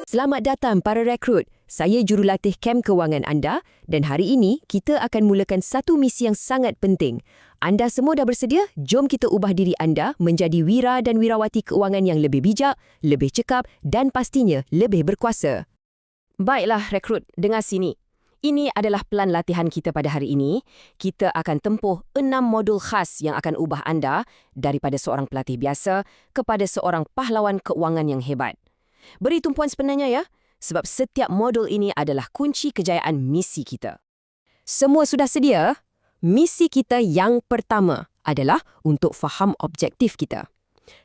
Selamat datang para rekrut. Saya jurulatih kem kewangan anda dan hari ini kita akan mulakan satu misi yang sangat penting. Anda semua dah bersedia? Jom kita ubah diri anda menjadi wira dan wirawati keuangan yang lebih bijak, lebih cekap dan pastinya lebih berkuasa. Baiklah rekrut, dengar sini. Ini adalah pelan latihan kita pada hari ini. Kita akan tempuh 6 modul khas yang akan ubah anda daripada seorang pelatih biasa kepada seorang pahlawan keuangan yang hebat. Beri tumpuan sebenarnya ya, sebab setiap modul ini adalah kunci kejayaan misi kita. Semua sudah sedia? Misi kita yang pertama adalah untuk faham objektif kita.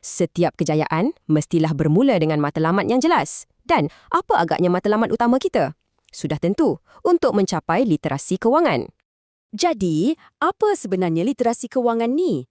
Setiap kejayaan mestilah bermula dengan matlamat yang jelas. Dan apa agaknya matlamat utama kita? Sudah tentu, untuk mencapai literasi kewangan. Jadi, apa sebenarnya literasi kewangan ni?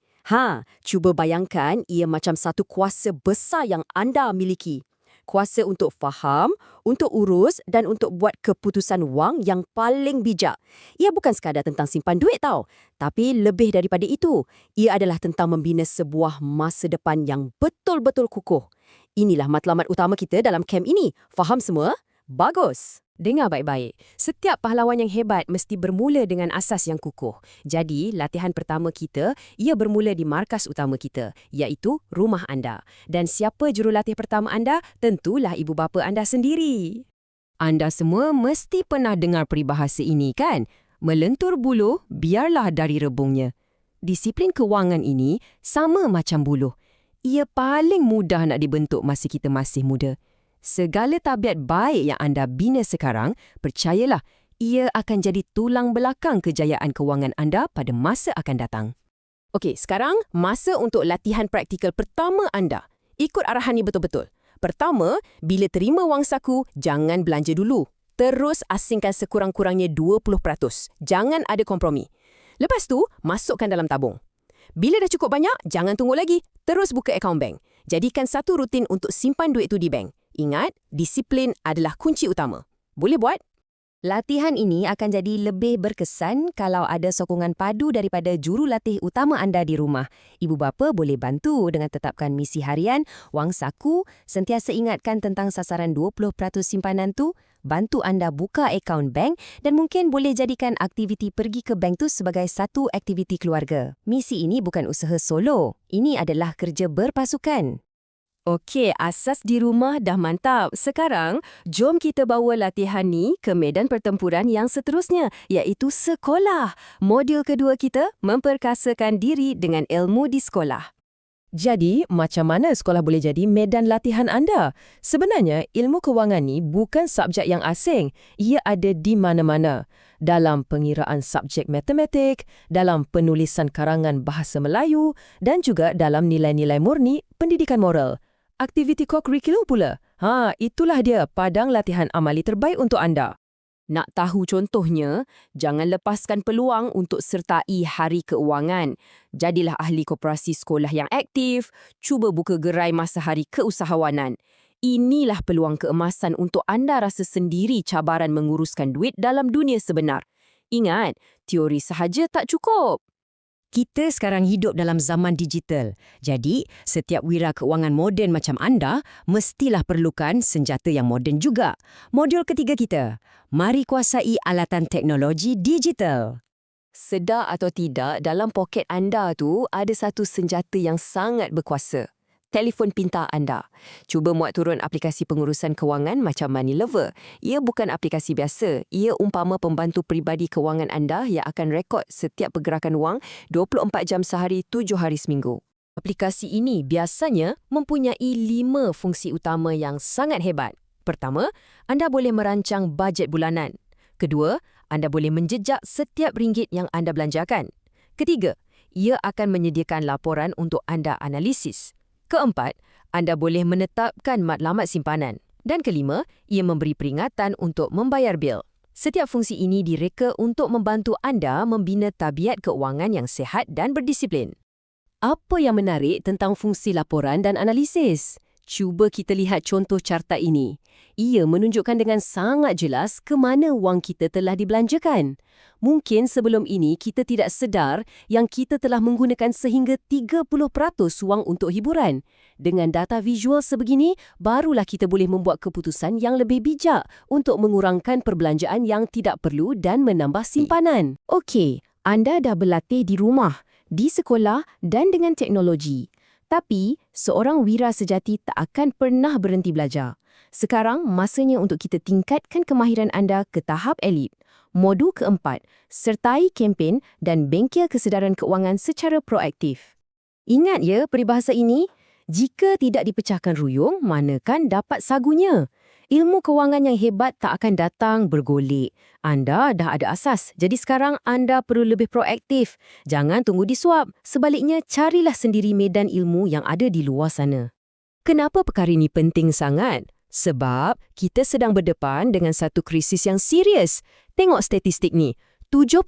Cuba bayangkan ia macam satu kuasa besar yang anda miliki. Kuasa untuk faham, untuk urus dan untuk buat keputusan wang yang paling bijak. Ia bukan sekadar tentang simpan duit tau, tapi lebih daripada itu. Ia adalah tentang membina sebuah masa depan yang betul-betul kukuh. Inilah matlamat utama kita dalam kem ini. Faham semua? Bagus! Dengar baik-baik. Setiap pahlawan yang hebat mesti bermula dengan asas yang kukuh. Jadi, latihan pertama kita, ia bermula di markas utama kita, iaitu rumah anda. Dan siapa jurulatih pertama anda? Tentulah ibu bapa anda sendiri. Anda semua mesti pernah dengar peribahasa ini, kan? Melentur buluh, biarlah dari rebungnya. Disiplin kewangan ini sama macam buluh. Ia paling mudah nak dibentuk masa kita masih muda. Segala tabiat baik yang anda bina sekarang, percayalah, ia akan jadi tulang belakang kejayaan kewangan anda pada masa akan datang. Okey, sekarang masa untuk latihan praktikal pertama anda. Ikut arahan ni betul-betul. Pertama, bila terima wang saku, jangan belanja dulu. Terus asingkan sekurang-kurangnya 20%. Jangan ada kompromi. Lepas tu, masukkan dalam tabung. Bila dah cukup banyak, jangan tunggu lagi. Terus buka akaun bank. Jadikan satu rutin untuk simpan duit tu di bank. Ingat, disiplin adalah kunci utama. Boleh buat? Latihan ini akan jadi lebih berkesan kalau ada sokongan padu daripada jurulatih utama anda di rumah. Ibu bapa boleh bantu dengan tetapkan misi harian, wang saku, sentiasa ingatkan tentang sasaran 20% simpanan tu, bantu anda buka akaun bank dan mungkin boleh jadikan aktiviti pergi ke bank tu sebagai satu aktiviti keluarga. Misi ini bukan usaha solo. Ini adalah kerja berpasukan. Okey, asas di rumah dah mantap. Sekarang, jom kita bawa latihan ni ke medan pertempuran yang seterusnya, iaitu sekolah. Modul kedua kita, memperkasakan diri dengan ilmu di sekolah. Jadi, macam mana sekolah boleh jadi medan latihan anda? Sebenarnya, ilmu kewangan ni bukan subjek yang asing. Ia ada di mana-mana. Dalam pengiraan subjek matematik, dalam penulisan karangan bahasa Melayu, dan juga dalam nilai-nilai murni pendidikan moral. Aktiviti co-curriculum pula. Itulah dia padang latihan amali terbaik untuk anda. Nak tahu contohnya, jangan lepaskan peluang untuk sertai Hari Keuangan. Jadilah ahli koperasi sekolah yang aktif, cuba buka gerai masa hari keusahawanan. Inilah peluang keemasan untuk anda rasa sendiri cabaran menguruskan duit dalam dunia sebenar. Ingat, teori sahaja tak cukup. Kita sekarang hidup dalam zaman digital. Jadi, setiap wira keuangan moden macam anda mestilah perlukan senjata yang moden juga. Modul ketiga kita, mari kuasai alatan teknologi digital. Sedar atau tidak, dalam poket anda tu ada satu senjata yang sangat berkuasa. Telefon pintar anda. Cuba muat turun aplikasi pengurusan kewangan macam Money Lover. Ia bukan aplikasi biasa. Ia umpama pembantu peribadi kewangan anda yang akan rekod setiap pergerakan wang 24 jam sehari, 7 hari seminggu. Aplikasi ini biasanya mempunyai 5 fungsi utama yang sangat hebat. Pertama, anda boleh merancang bajet bulanan. Kedua, anda boleh menjejak setiap ringgit yang anda belanjakan. Ketiga, ia akan menyediakan laporan untuk anda analisis. Keempat, anda boleh menetapkan matlamat simpanan. Dan kelima, ia memberi peringatan untuk membayar bil. Setiap fungsi ini direka untuk membantu anda membina tabiat keuangan yang sihat dan berdisiplin. Apa yang menarik tentang fungsi laporan dan analisis? Cuba kita lihat contoh carta ini. Ia menunjukkan dengan sangat jelas ke mana wang kita telah dibelanjakan. Mungkin sebelum ini kita tidak sedar yang kita telah menggunakan sehingga 30% wang untuk hiburan. Dengan data visual sebegini, barulah kita boleh membuat keputusan yang lebih bijak untuk mengurangkan perbelanjaan yang tidak perlu dan menambah simpanan. Okey, anda dah berlatih di rumah, di sekolah dan dengan teknologi. Tapi, seorang wira sejati tak akan pernah berhenti belajar. Sekarang, masanya untuk kita tingkatkan kemahiran anda ke tahap elit. Modul keempat, sertai kempen dan bengkel kesedaran keuangan secara proaktif. Ingat ya peribahasa ini? Jika tidak dipecahkan ruyung, manakan dapat sagunya? Ilmu kewangan yang hebat tak akan datang bergolek. Anda dah ada asas, jadi sekarang anda perlu lebih proaktif. Jangan tunggu disuap. Sebaliknya, carilah sendiri medan ilmu yang ada di luar sana. Kenapa perkara ini penting sangat? Sebab kita sedang berdepan dengan satu krisis yang serius. Tengok statistik ni. 75%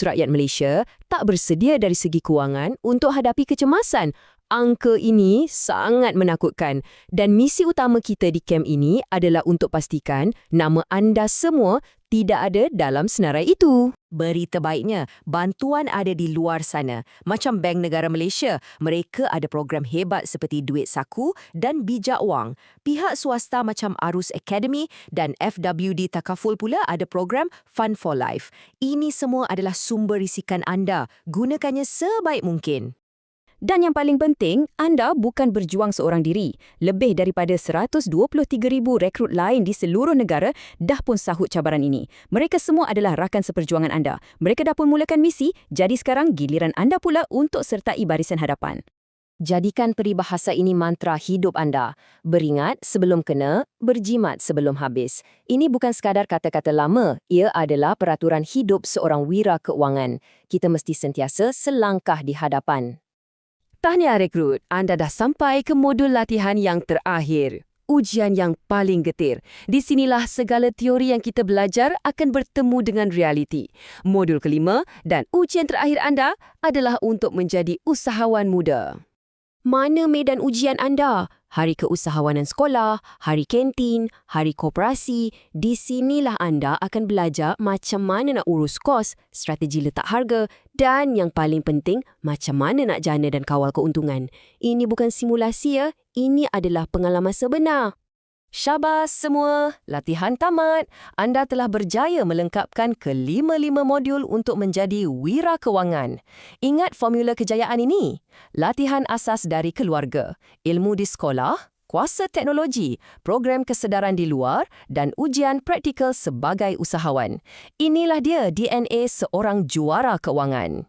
rakyat Malaysia tak bersedia dari segi kewangan untuk hadapi kecemasan. Angka ini sangat menakutkan dan misi utama kita di kem ini adalah untuk pastikan nama anda semua tidak ada dalam senarai itu. Berita baiknya, bantuan ada di luar sana. Macam Bank Negara Malaysia, mereka ada program hebat seperti Duit Saku dan Bijak Wang. Pihak swasta macam Arus Academy dan FWD Takaful pula ada program Fund for Life. Ini semua adalah sumber risikan anda. Gunakannya sebaik mungkin. Dan yang paling penting, anda bukan berjuang seorang diri. Lebih daripada 123,000 rekrut lain di seluruh negara dah pun sahut cabaran ini. Mereka semua adalah rakan seperjuangan anda. Mereka dah pun mulakan misi, jadi sekarang giliran anda pula untuk sertai barisan hadapan. Jadikan peribahasa ini mantra hidup anda. Beringat sebelum kena, berjimat sebelum habis. Ini bukan sekadar kata-kata lama, ia adalah peraturan hidup seorang wira keuangan. Kita mesti sentiasa selangkah di hadapan. Tahniah rekrut, anda dah sampai ke modul latihan yang terakhir. Ujian yang paling getir. Di sinilah segala teori yang kita belajar akan bertemu dengan realiti. Modul kelima dan ujian terakhir anda adalah untuk menjadi usahawan muda. Mana medan ujian anda? Hari keusahawanan sekolah, hari kantin, hari koperasi. Di sinilah anda akan belajar macam mana nak urus kos, strategi letak harga dan yang paling penting, macam mana nak jana dan kawal keuntungan. Ini bukan simulasi ya, ini adalah pengalaman sebenar. Syabas semua, latihan tamat. Anda telah berjaya melengkapkan kelima-lima modul untuk menjadi wira kewangan. Ingat formula kejayaan ini? Latihan asas dari keluarga, ilmu di sekolah, kuasa teknologi, program kesedaran di luar dan ujian praktikal sebagai usahawan. Inilah dia DNA seorang juara kewangan.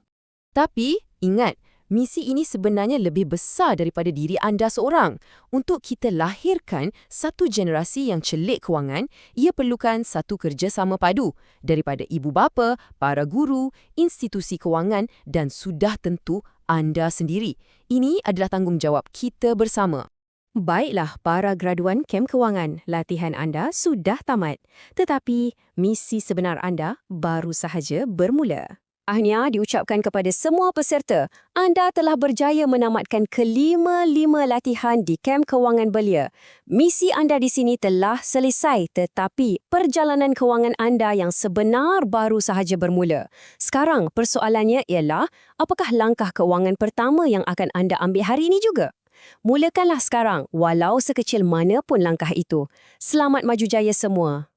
Tapi, ingat, misi ini sebenarnya lebih besar daripada diri anda seorang. Untuk kita lahirkan satu generasi yang celik kewangan, ia perlukan satu kerjasama padu daripada ibu bapa, para guru, institusi kewangan dan sudah tentu anda sendiri. Ini adalah tanggungjawab kita bersama. Baiklah para graduan kem kewangan, latihan anda sudah tamat. Tetapi misi sebenar anda baru sahaja bermula. Tahniah diucapkan kepada semua peserta. Anda telah berjaya menamatkan kelima-lima latihan di kem kewangan belia. Misi anda di sini telah selesai, tetapi perjalanan kewangan anda yang sebenar baru sahaja bermula. Sekarang persoalannya ialah, apakah langkah kewangan pertama yang akan anda ambil hari ini juga? Mulakanlah sekarang, walau sekecil mana pun langkah itu. Selamat maju jaya semua.